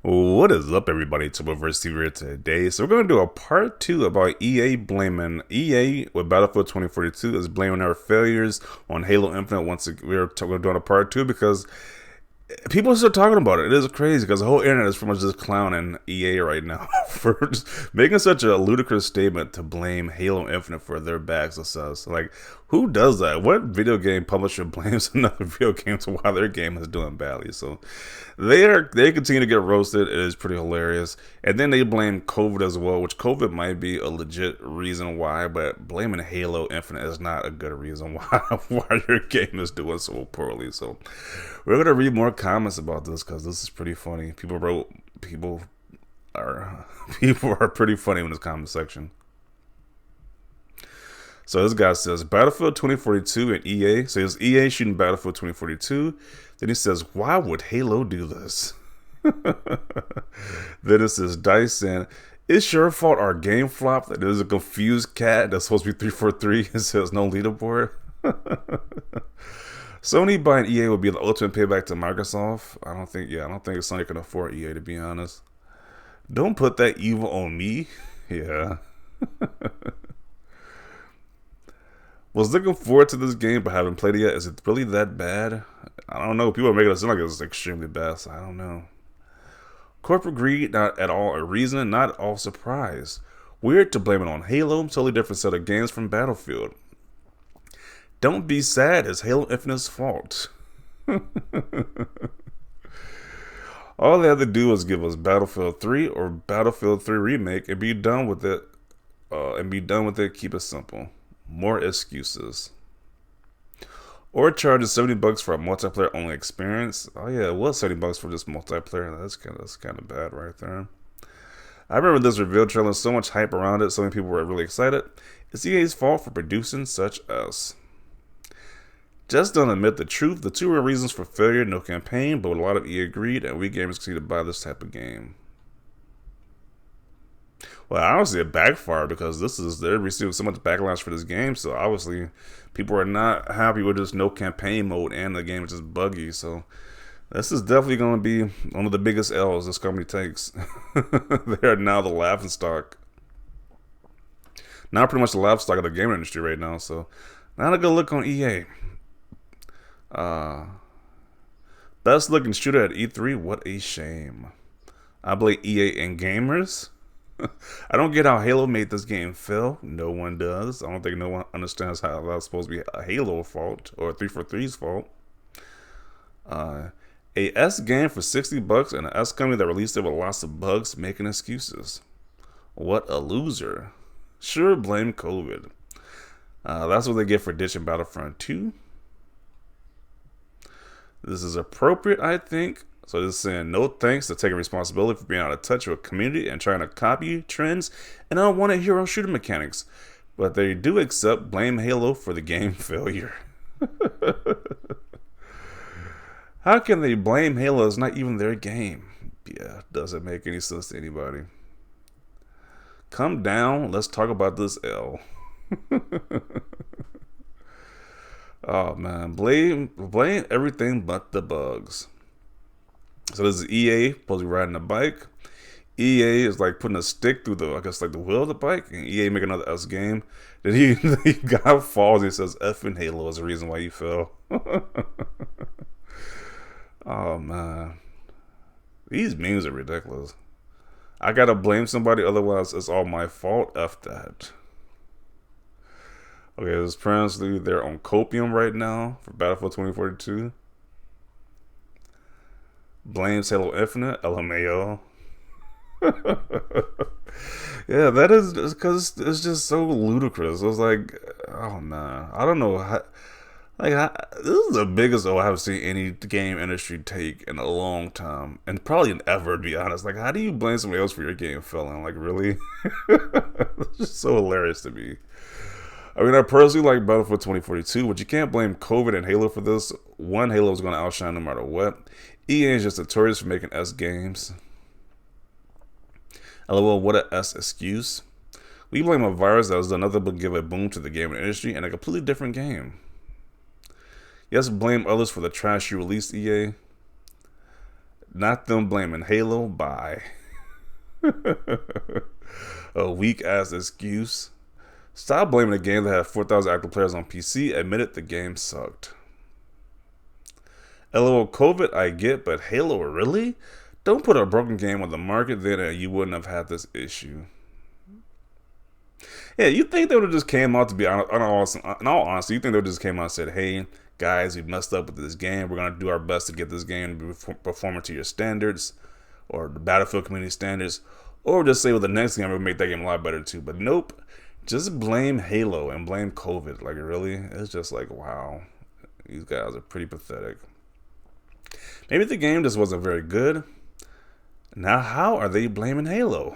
What is up, everybody? Tuberverse here today. So we're going to do a part 2 about EA with Battlefield 2042 is blaming our failures on Halo Infinite. We're doing a part 2 because people are still talking about it. It is crazy because the whole internet is pretty much just clowning EA right now for just making such a ludicrous statement to blame Halo Infinite for their bad success. Like, who does that? What video game publisher blames another video game to why their game is doing badly? So they continue to get roasted. It is pretty hilarious. And then they blame COVID as well, which COVID might be a legit reason why, but blaming Halo Infinite is not a good reason why your game is doing so poorly. So we're gonna read more comments about this because this is pretty funny. People are people are pretty funny in this comment section. So this guy says Battlefield 2042 and EA. So it's EA shooting Battlefield 2042. Then he says, why would Halo do this? Then it says Dice and it's your fault our game flopped. That there's a confused cat that's supposed to be 343 and says no leaderboard. Sony buying EA would be the ultimate payback to Microsoft. I don't think Sony can afford EA, to be honest. Don't put that evil on me. Yeah. Was looking forward to this game but haven't played it yet. Is it really that bad? I don't know. People are making it sound like it's extremely bad, so I don't know. Corporate greed, not at all a reason, not at all surprise. Weird to blame it on Halo, totally different set of games from Battlefield. Don't be sad, it's Halo Infinite's fault. All they had to do was give us Battlefield 3 or Battlefield 3 Remake and be done with it. Keep it simple. More excuses. Or charges $70 for a multiplayer only experience. Oh yeah, it was $70 for just multiplayer. That's kind of bad right there. I remember this reveal trailer, so much hype around it, so many people were really excited. It's EA's fault for producing such as. Just don't admit the truth. The two real reasons for failure, no campaign, but with a lot of EA agreed, and we gamers continue to buy this type of game. Well, honestly, it backfired because they're receiving so much backlash for this game. So obviously, people are not happy with just no campaign mode and the game is just buggy. So this is definitely going to be one of the biggest L's this company takes. They are now the laughingstock. Now pretty much the laughingstock of the gaming industry right now. So not a good look on EA. Best looking shooter at E3. What a shame. I blame EA and gamers. I don't get how Halo made this game fail. No one does. I don't think no one understands how that's supposed to be a Halo fault or 343's fault. A S game for $60 and an S company that released it with lots of bugs making excuses. What a loser. Sure, blame COVID. That's what they get for ditching Battlefront 2. This is appropriate, I think. So this is saying no thanks to taking responsibility for being out of touch with community and trying to copy trends and unwanted hero shooter mechanics. But they do accept blame Halo for the game failure. How can they blame Halo? It's not even their game. Yeah, doesn't make any sense to anybody. Come down, let's talk about this L. Oh man, blame everything but the bugs. So this is EA supposed to be riding a bike. EA is like putting a stick through the wheel of the bike, and EA make another S game. Then he guy falls and he says effing Halo is the reason why he fell. Oh man. These memes are ridiculous. I gotta blame somebody, otherwise it's all my fault. F that. Okay, this apparently they're on copium right now for Battlefield 2042. Blames Halo Infinite, LMAO. Yeah, that is because it's just so ludicrous. It was like, oh man, I don't know how. This is the biggest O I have seen any game industry take in a long time, and probably in ever, to be honest. Like, how do you blame somebody else for your game failing? Like, really? It's just so hilarious to me. I mean, I personally like Battlefield 2042, but you can't blame COVID and Halo for this. One, Halo is going to outshine no matter what. EA is just notorious for making S games. LOL, what a S excuse. We blame a virus that has done nothing but give a boom to the gaming industry and a completely different game. Yes, blame others for the trash you released, EA. Not them blaming Halo. Bye. A weak ass excuse. Stop blaming a game that had 4,000 active players on PC. Admit it, the game sucked. LOL COVID, I get, but Halo, really? Don't put a broken game on the market, then you wouldn't have had this issue. Yeah, you think they would have just came out to be honest, in all honesty, you think they would have just came out and said, hey, guys, we messed up with this game. We're going to do our best to get this game to be performing to your standards or the Battlefield community standards. Or just say, well, the next game, we'll make that game a lot better too. But nope, just blame Halo and blame COVID. Like, really? It's just like, wow, these guys are pretty pathetic. Maybe the game just wasn't very good. Now, how are they blaming Halo?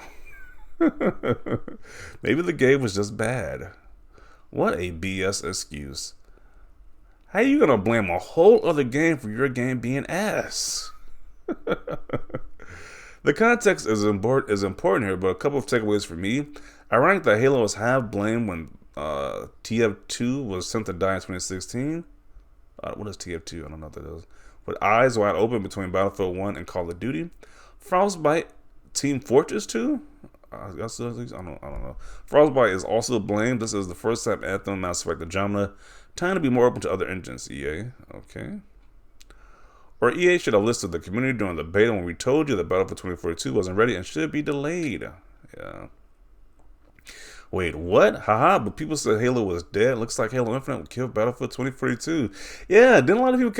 Maybe the game was just bad. What a BS excuse. How are you going to blame a whole other game for your game being ass? The context is important here, but a couple of takeaways for me. Ironic that Halo was half blamed when TF2 was sent to die in 2016. What is TF2? I don't know what that is. With eyes wide open between Battlefield 1 and Call of Duty. Frostbite, Team Fortress 2? I don't know. Frostbite is also blamed. This is the first time Anthem, Mass Effect, Andromeda trying to be more open to other engines. EA, okay. Or EA should have listed the community during the beta when we told you that Battlefield 2042 wasn't ready and should be delayed. Yeah. Wait, what? Haha, but people said Halo was dead. Looks like Halo Infinite would kill Battlefield 2042. Yeah, then a lot of people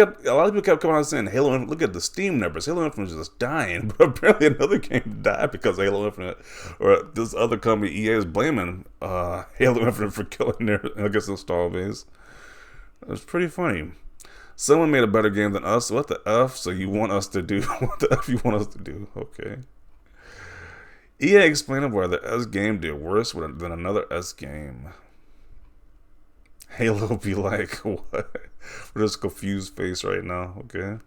kept coming out saying Halo Infinite, look at the Steam numbers. Halo Infinite was just dying. But apparently another game died because of Halo Infinite. Or this other company, EA, is blaming Halo Infinite for killing their, I guess, install base. It's pretty funny. Someone made a better game than us. What the F? So you want us to do? What the F you want us to do? Okay. EA explaining why the S game did worse than another S game. Halo be like, what? We're just confused face right now, okay?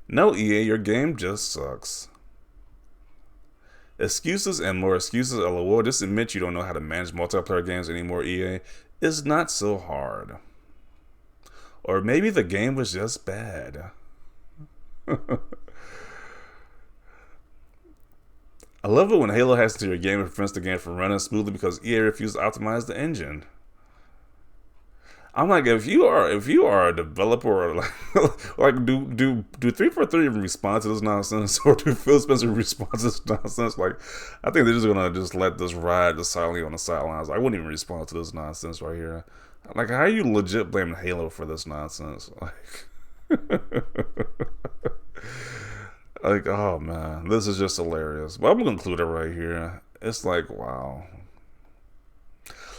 No, EA, your game just sucks. Excuses and more excuses, LOL. Just admit you don't know how to manage multiplayer games anymore, EA. It's not so hard. Or maybe the game was just bad. I love it when Halo hacks into your game and prevents the game from running smoothly because EA refuses to optimize the engine. I'm like, if you are a developer, or like do 343 even respond to this nonsense, or do Phil Spencer respond to this nonsense? Like, I think they're just gonna just let this ride just silently on the sidelines. I wouldn't even respond to this nonsense right here. Like, how are you legit blaming Halo for this nonsense? Like, like, oh man, this is just hilarious. But I'm gonna conclude it right here. It's like, wow.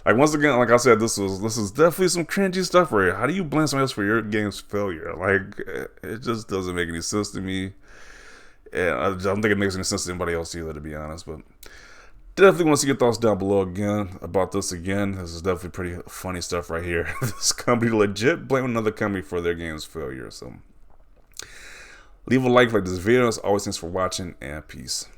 Like, once again, like I said, this is definitely some cringy stuff right here. How do you blame somebody else for your game's failure? Like, it just doesn't make any sense to me. And I don't think it makes any sense to anybody else either, to be honest. But definitely want to see your thoughts down below again about this again. This is definitely pretty funny stuff right here. This company legit blaming another company for their game's failure. So leave a like this video. As always, thanks for watching, and peace.